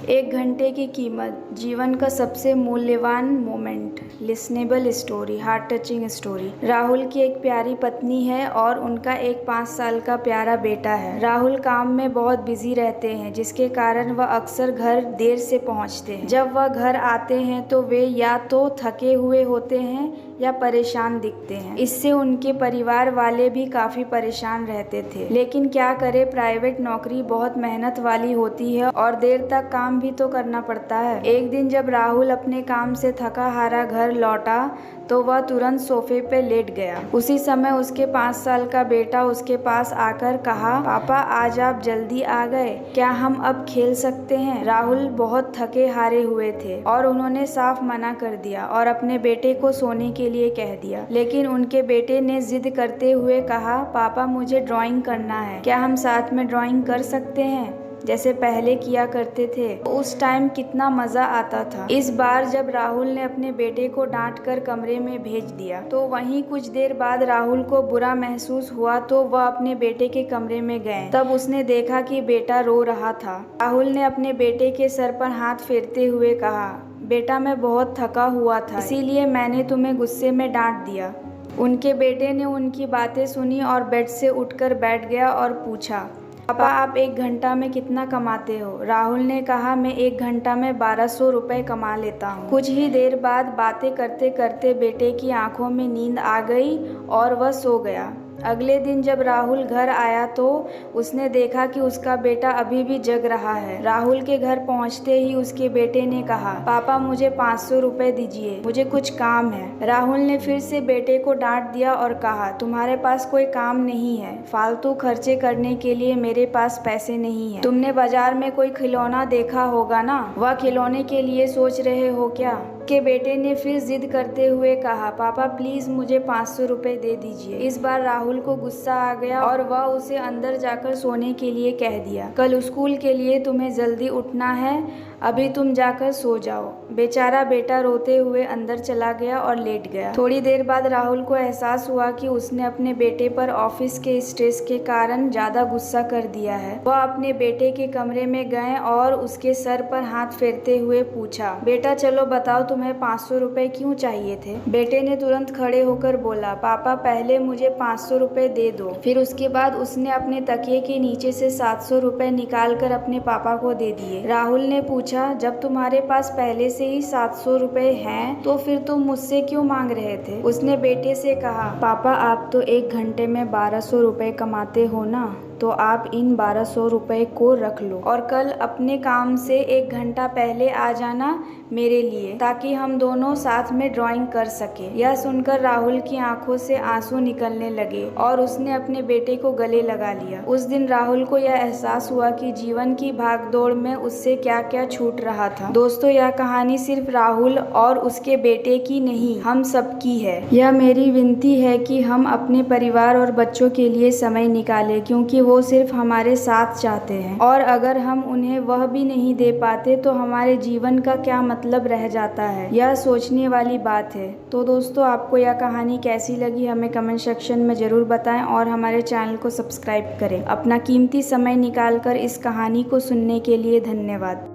एक घंटे की कीमत, जीवन का सबसे मूल्यवान moment, listenable story, heart touching story. Rahul की एक प्यारी पत्नी है और उनका एक 5 साल का प्यारा बेटा है। राहुल काम में बहुत बिजी रहते हैं, जिसके कारण वह अक्सर घर देर से पहुंचते हैं। जब वह घर आते हैं तो वे या तो थके हुए होते हैं या परेशान दिखते हैं। इससे उनके परिवार वाले भी काफी परेशान रहते थे। लेकिन क्या करे, प्राइवेट नौकरी बहुत मेहनत वाली होती है और देर तक काम भी तो करना पड़ता है। एक दिन जब राहुल अपने काम से थका हारा घर लौटा तो वह तुरंत सोफे पे लेट गया। उसी समय उसके 5 साल का बेटा उसके पास आकर कहा, पापा आज आप जल्दी आ गए, क्या हम अब खेल सकते हैं? राहुल बहुत थके हारे हुए थे और उन्होंने साफ मना कर दिया और अपने बेटे को सोने के लिए कह दिया। लेकिन उनके बेटे ने जिद करते हुए कहा, पापा मुझे ड्राइंग करना है, क्या हम साथ में ड्राइंग कर सकते हैं जैसे पहले किया करते थे? उस टाइम कितना मजा आता था। इस बार जब राहुल ने अपने बेटे को डांट कर कमरे में भेज दिया तो वहीं कुछ देर बाद राहुल को बुरा महसूस हुआ तो वह अपने बेटे के कमरे में गए। तब उसने देखा कि बेटा रो रहा था। राहुल ने अपने बेटे के सर पर हाथ फेरते हुए कहा, बेटा मैं बहुत थका हुआ था, इसीलिए मैंने तुम्हें गुस्से में डांट दिया। उनके बेटे ने उनकी बातें सुनी और बेड से उठकर बैठ गया और पूछा, पापा आप 1 घंटा में कितना कमाते हो? राहुल ने कहा, मैं 1 घंटा में 1200 रुपए कमा लेता हूँ। कुछ ही देर बाद बातें करते करते बेटे की आंखों में नींद आ गई और वह सो गया। अगले दिन जब राहुल घर आया तो उसने देखा कि उसका बेटा अभी भी जग रहा है। राहुल के घर पहुंचते ही उसके बेटे ने कहा, पापा मुझे 500 रुपए दीजिए, मुझे कुछ काम है। राहुल ने फिर से बेटे को डांट दिया और कहा, तुम्हारे पास कोई काम नहीं है, फालतू खर्चे करने के लिए मेरे पास पैसे नहीं है। तुमने बाजार में कोई खिलौना देखा होगा ना, वह खिलौने के लिए सोच रहे हो क्या? के बेटे ने फिर जिद करते हुए कहा, पापा प्लीज मुझे 500 रुपए दे दीजिए। इस बार राहुल को गुस्सा आ गया और वह उसे अंदर जाकर सोने के लिए कह दिया। कल स्कूल के लिए तुम्हें जल्दी उठना है, अभी तुम जाकर सो जाओ। बेचारा बेटा रोते हुए अंदर चला गया और लेट गया। थोड़ी देर बाद राहुल को एहसास हुआ कि उसने अपने बेटे पर ऑफिस के स्ट्रेस के कारण ज्यादा गुस्सा कर दिया है। वह अपने बेटे के कमरे में गए और उसके सर पर हाथ फेरते हुए पूछा, बेटा चलो बताओ तुम्हें 500 रुपए क्यों चाहिए थे? बेटे ने तुरंत खड़े होकर बोला, पापा पहले मुझे 500 रुपए दे दो। फिर उसके बाद उसने अपने तकिए के नीचे से 700 रुपए निकाल कर अपने पापा को दे दिए। राहुल ने पूछा, जब तुम्हारे पास पहले से ही 700 रुपए हैं तो फिर तुम मुझसे क्यों मांग रहे थे? उसने बेटे से कहा, पापा आप तो 1 घंटे में 1200 रुपए कमाते हो ना, तो आप इन 1200 रुपए को रख लो और कल अपने काम से 1 घंटा पहले आ जाना मेरे लिए, ताकि हम दोनों साथ में ड्राइंग कर सके। यह सुनकर राहुल की आंखों से आंसू निकलने लगे और उसने अपने बेटे को गले लगा लिया। उस दिन राहुल को यह एहसास हुआ कि जीवन की भागदौड़ में उससे क्या क्या छूट रहा था। दोस्तों यह कहानी सिर्फ राहुल और उसके बेटे की नहीं, हम सबकी है। यह मेरी विनती है कि हम अपने परिवार और बच्चों के लिए समय निकालें, क्योंकि वो सिर्फ हमारे साथ चाहते हैं और अगर हम उन्हें वह भी नहीं दे पाते तो हमारे जीवन का क्या मतलब रह जाता है। यह सोचने वाली बात है। तो दोस्तों आपको यह कहानी कैसी लगी हमें कमेंट सेक्शन में जरूर बताएं और हमारे चैनल को सब्सक्राइब करें। अपना कीमती समय निकालकर इस कहानी को सुनने के लिए धन्यवाद।